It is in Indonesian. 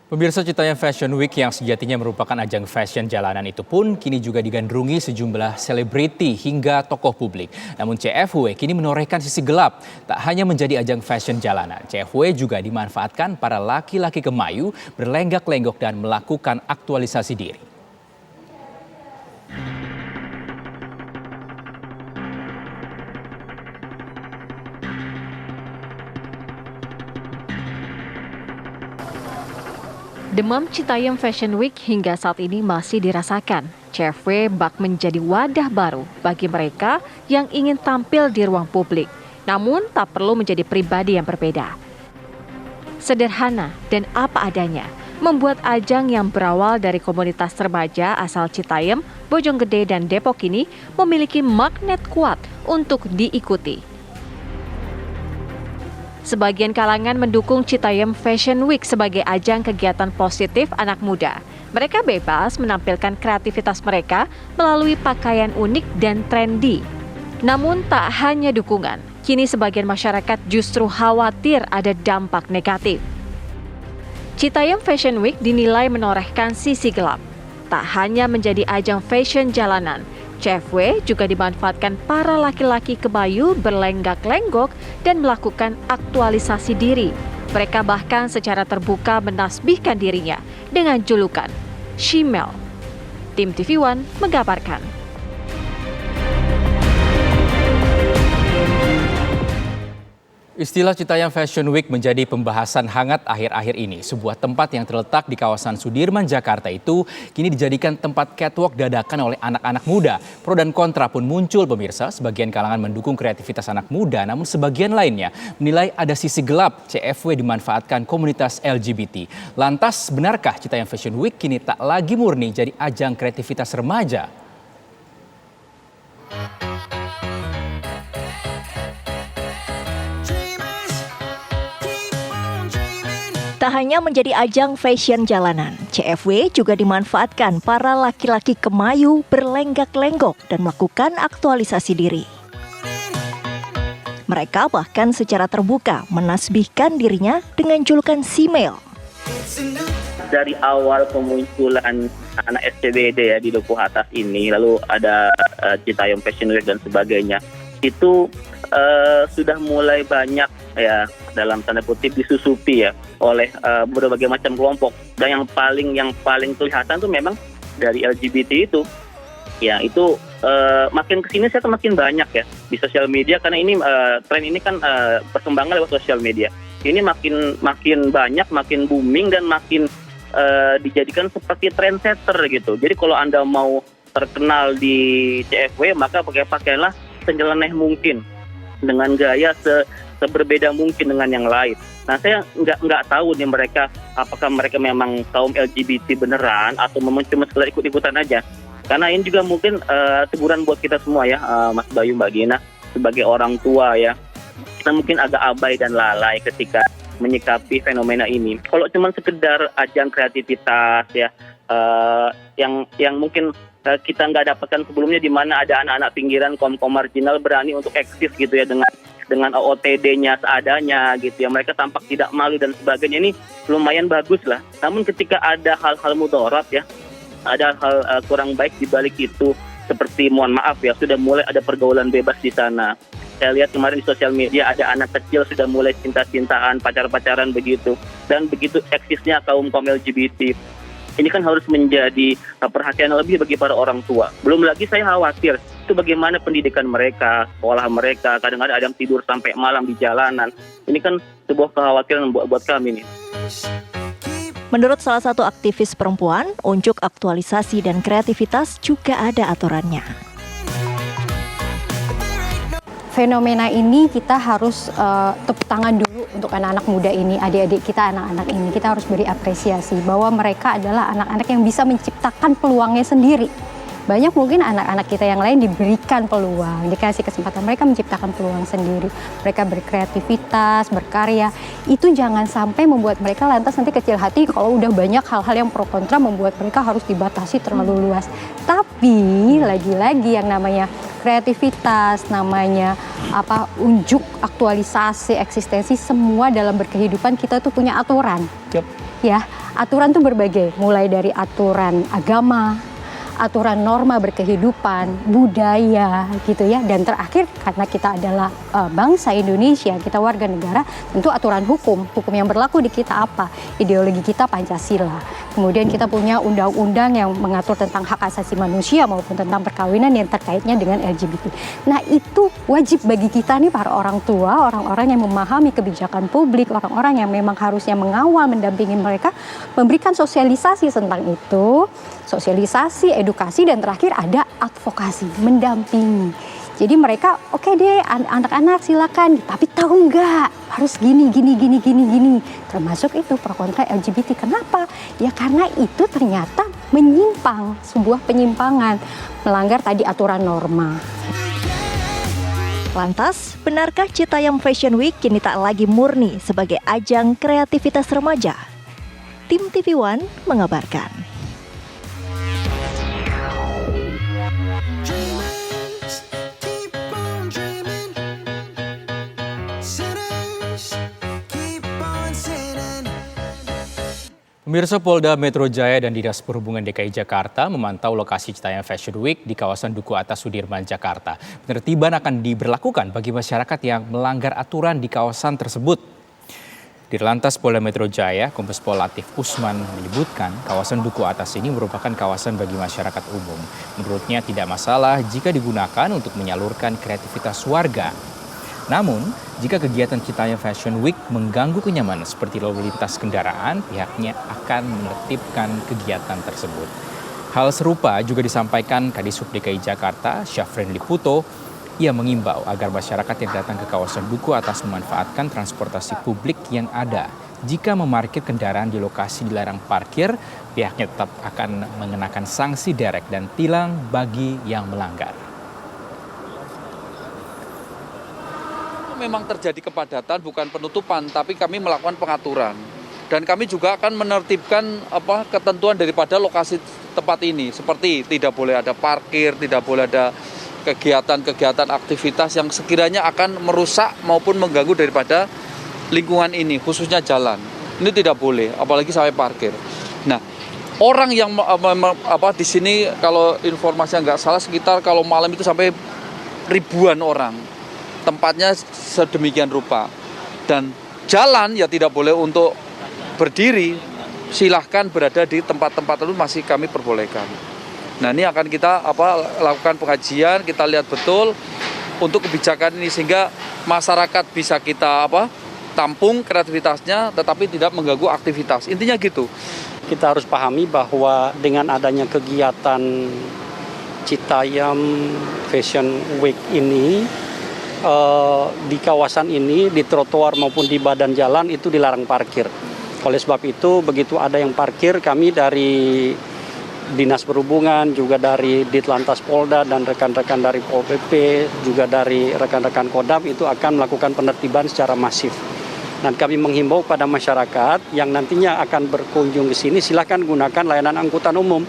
Pemirsa, Citayam Fashion Week yang sejatinya merupakan ajang fashion jalanan itu pun kini juga digandrungi sejumlah selebriti hingga tokoh publik. Namun CFW kini menorehkan sisi gelap. Tak hanya menjadi ajang fashion jalanan, CFW juga dimanfaatkan para laki-laki kemayu berlenggak-lenggok dan melakukan aktualisasi diri. Demam Citayam Fashion Week hingga saat ini masih dirasakan. CFW bak menjadi wadah baru bagi mereka yang ingin tampil di ruang publik, namun tak perlu menjadi pribadi yang berbeda. Sederhana dan apa adanya, membuat ajang yang berawal dari komunitas remaja asal Citayam, Bojonggede, dan Depok ini memiliki magnet kuat untuk diikuti. Sebagian kalangan mendukung Citayam Fashion Week sebagai ajang kegiatan positif anak muda. Mereka bebas menampilkan kreativitas mereka melalui pakaian unik dan trendy. Namun tak hanya dukungan, kini sebagian masyarakat justru khawatir ada dampak negatif. Citayam Fashion Week dinilai menorehkan sisi gelap. Tak hanya menjadi ajang fashion jalanan, CFW juga dimanfaatkan para laki-laki kebayu berlenggak-lenggok dan melakukan aktualisasi diri. Mereka bahkan secara terbuka menasbihkan dirinya dengan julukan Shimel. Tim TV One mengabarkan. Istilah Citayam Fashion Week menjadi pembahasan hangat akhir-akhir ini. Sebuah tempat yang terletak di kawasan Sudirman, Jakarta itu kini dijadikan tempat catwalk dadakan oleh anak-anak muda. Pro dan kontra pun muncul, pemirsa. Sebagian kalangan mendukung kreativitas anak muda, namun sebagian lainnya menilai ada sisi gelap CFW dimanfaatkan komunitas LGBT. Lantas, benarkah Citayam Fashion Week kini tak lagi murni jadi ajang kreativitas remaja? Tak hanya menjadi ajang fashion jalanan, CFW juga dimanfaatkan para laki-laki kemayu berlenggak-lenggok dan melakukan aktualisasi diri. Mereka bahkan secara terbuka menasbihkan dirinya dengan julukan Shimel. Dari awal kemunculan anak SCBD ya di Dukuh Atas ini, lalu ada Citayam Fashion Week dan sebagainya, itu sudah mulai banyak ya dalam tanda kutip disusupi ya oleh berbagai macam kelompok, dan yang paling kelihatan tuh memang dari LGBT itu ya. Itu makin kesini saya tuh makin banyak ya di sosial media, karena ini tren ini kan perkembangan lewat sosial media. Ini makin banyak, makin booming, dan makin dijadikan seperti trendsetter gitu. Jadi kalau Anda mau terkenal di CFW, maka pakailah senyeleneh mungkin, dengan gaya seberbeda mungkin dengan yang lain. Nah, saya nggak tahu nih apakah mereka memang kaum LGBT beneran atau memang cuma sekedar ikut-ikutan aja. Karena ini juga mungkin teguran buat kita semua ya, Mas Bayu, Mbak Gina, sebagai orang tua ya. Kita mungkin agak abai dan lalai ketika menyikapi fenomena ini. Kalau cuma sekedar ajang kreativitas ya, yang mungkin kita nggak dapatkan sebelumnya, di mana ada anak-anak pinggiran, kaum marginal berani untuk eksis gitu ya dengan OOTD-nya seadanya gitu ya. Mereka tampak tidak malu dan sebagainya, ini lumayan bagus lah. Namun ketika ada hal-hal mudarat ya, ada hal kurang baik di balik itu, seperti mohon maaf ya, sudah mulai ada pergaulan bebas di sana. Saya lihat kemarin di sosial media ada anak kecil sudah mulai cinta-cintaan, pacar-pacaran begitu, dan begitu eksisnya kaum LGBT. Ini kan harus menjadi perhatian lebih bagi para orang tua. Belum lagi saya khawatir itu bagaimana pendidikan mereka, sekolah mereka. Kadang-kadang ada yang tidur sampai malam di jalanan. Ini kan sebuah kekhawatiran buat kami nih. Menurut salah satu aktivis perempuan, unjuk aktualisasi dan kreativitas juga ada aturannya. Fenomena ini kita harus tepuk tangan dulu untuk anak-anak muda ini, adik-adik kita, anak-anak ini. Kita harus beri apresiasi bahwa mereka adalah anak-anak yang bisa menciptakan peluangnya sendiri. Banyak mungkin anak-anak kita yang lain diberikan peluang, dikasih kesempatan, mereka menciptakan peluang sendiri. Mereka berkreativitas, berkarya. Itu jangan sampai membuat mereka lantas nanti kecil hati kalau udah banyak hal-hal yang pro kontra membuat mereka harus dibatasi terlalu luas. Tapi lagi-lagi yang namanya kreativitas, namanya unjuk aktualisasi eksistensi, semua dalam berkehidupan kita tuh punya aturan. Yep. Ya, Aturan tuh berbagai, mulai dari aturan agama, aturan norma berkehidupan, budaya gitu ya, dan terakhir karena kita adalah bangsa Indonesia, kita warga negara, tentu aturan hukum yang berlaku di kita apa? Ideologi kita Pancasila. Kemudian kita punya undang-undang yang mengatur tentang hak asasi manusia maupun tentang perkawinan yang terkaitnya dengan LGBT. Nah, itu wajib bagi kita nih para orang tua, orang-orang yang memahami kebijakan publik, orang-orang yang memang harusnya mengawal, mendampingi mereka, memberikan sosialisasi tentang itu, sosialisasi, edukasi, dan terakhir ada advokasi, mendampingi. Jadi mereka oke deh anak-anak silakan, tapi tahu nggak harus gini, termasuk itu pro kontra LGBT. Kenapa? Ya karena itu ternyata menyimpang, sebuah penyimpangan, melanggar tadi aturan norma. Lantas, benarkah Citayam Fashion Week kini tak lagi murni sebagai ajang kreativitas remaja? Tim TV One mengabarkan. Pemirsa, Polda Metro Jaya dan Dinas Perhubungan DKI Jakarta memantau lokasi Citayam Fashion Week di kawasan Duku Atas Sudirman, Jakarta. Penertiban akan diberlakukan bagi masyarakat yang melanggar aturan di kawasan tersebut. Dirlantas Polda Metro Jaya, Kombes Pol Latif Usman menyebutkan kawasan Duku Atas ini merupakan kawasan bagi masyarakat umum. Menurutnya tidak masalah jika digunakan untuk menyalurkan kreativitas warga. Namun, jika kegiatan Citayam Fashion Week mengganggu kenyamanan seperti lalu lintas kendaraan, pihaknya akan menertibkan kegiatan tersebut. Hal serupa juga disampaikan Kadisub DKI Jakarta, Syafrin Liputo. Ia mengimbau agar masyarakat yang datang ke kawasan Duku Atas memanfaatkan transportasi publik yang ada. Jika memarkir kendaraan di lokasi dilarang parkir, pihaknya tetap akan mengenakan sanksi derek dan tilang bagi yang melanggar. Memang terjadi kepadatan, bukan penutupan, tapi kami melakukan pengaturan. Dan kami juga akan menertibkan ketentuan daripada lokasi tempat ini. Seperti tidak boleh ada parkir, tidak boleh ada kegiatan-kegiatan aktivitas yang sekiranya akan merusak maupun mengganggu daripada lingkungan ini, khususnya jalan. Ini tidak boleh, apalagi sampai parkir. Nah, orang yang di sini kalau informasinya nggak salah sekitar kalau malam itu sampai ribuan orang. Tempatnya sedemikian rupa, dan jalan ya tidak boleh untuk berdiri, silahkan berada di tempat-tempat itu masih kami perbolehkan. Nah, ini akan kita lakukan pengajian, kita lihat betul untuk kebijakan ini sehingga masyarakat bisa kita tampung kreativitasnya tetapi tidak mengganggu aktivitas. Intinya gitu. Kita harus pahami bahwa dengan adanya kegiatan Citayam Fashion Week ini, di kawasan ini, di trotoar maupun di badan jalan itu dilarang parkir. Oleh sebab itu, begitu ada yang parkir, kami dari Dinas Perhubungan, juga dari Ditlantas Polda dan rekan-rekan dari Pol PP, juga dari rekan-rekan Kodam itu akan melakukan penertiban secara masif. Dan kami menghimbau pada masyarakat yang nantinya akan berkunjung ke sini, silakan gunakan layanan angkutan umum.